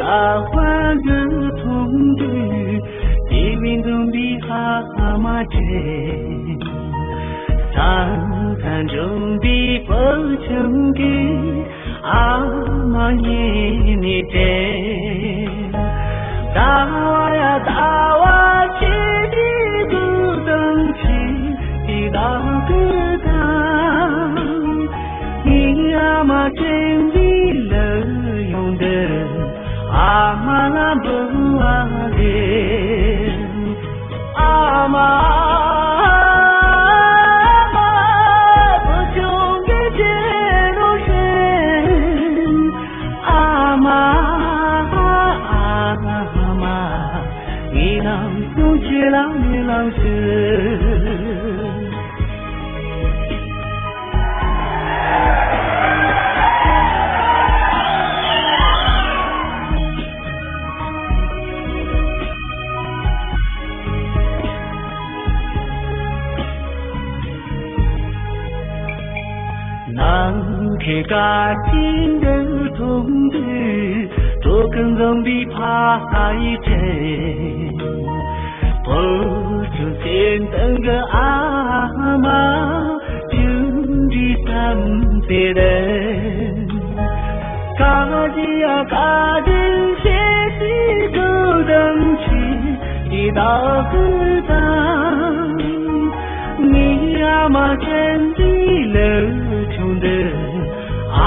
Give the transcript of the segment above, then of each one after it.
大欢儿童的地面中的蛤蟆精，山潭中的不成的阿妈眼里真，大娃呀大娃起的咕噔起的大疙瘩，你阿妈真的乐用的阿妈那不阿的阿妈。浪是南开嘎金的童子，多根根的爬一针。不出现等个阿妈，就地三辈人，嘎叽呀嘎叽，写的都等起的大疙瘩，你阿妈真的乐穷的阿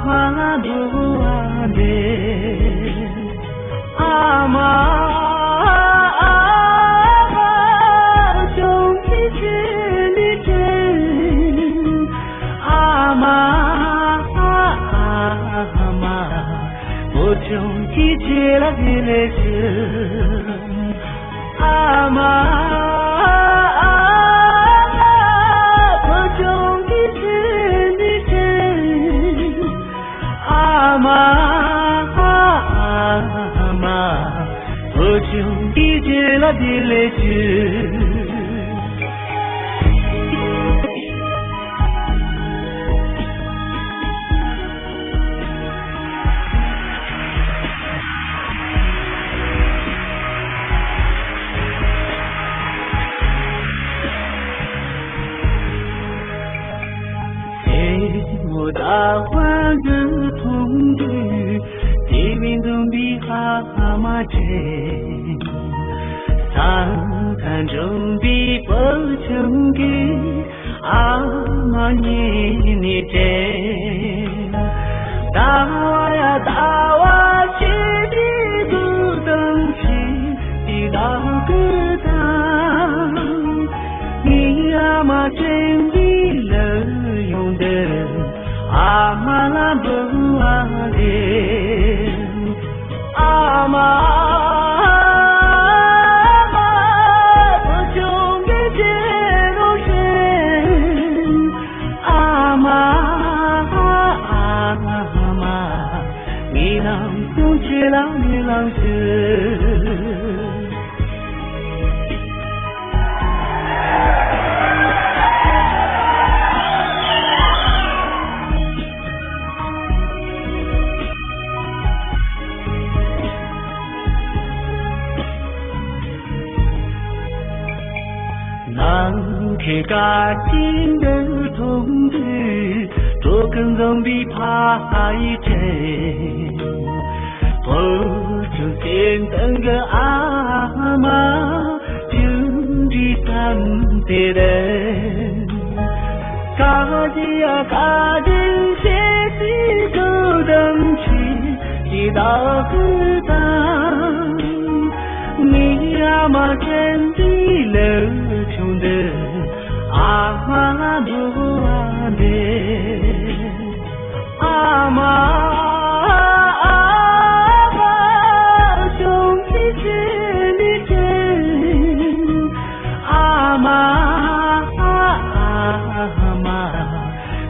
妈不阿的阿妈。中的结了的泪是阿妈，我中的真的真阿妈，我中的结了的泪是。我大欢儿童的地面中的蛤蟆精，山潭中的不成的阿妈眼里真，大娃呀大娃起的咕噔起的大疙瘩，你阿妈真的乐用的阿妈那不阿的阿妈，我中的这路神阿妈，你能从这浪的浪是。南开嘎金的童子，多根根的爬一针，不出现等个阿妈，就地三辈人，嘎叽呀嘎叽，写的都等起的大疙瘩，你阿妈真的乐穷的阿妈不阿的阿妈，兄弟真的真阿妈，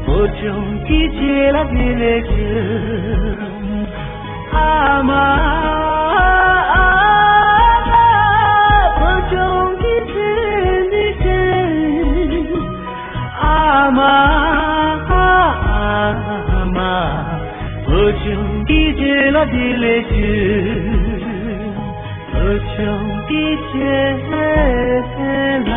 我兄弟结了的泪是阿妈。阿妈，我兄弟姐。那的泪水，我穷的天啦，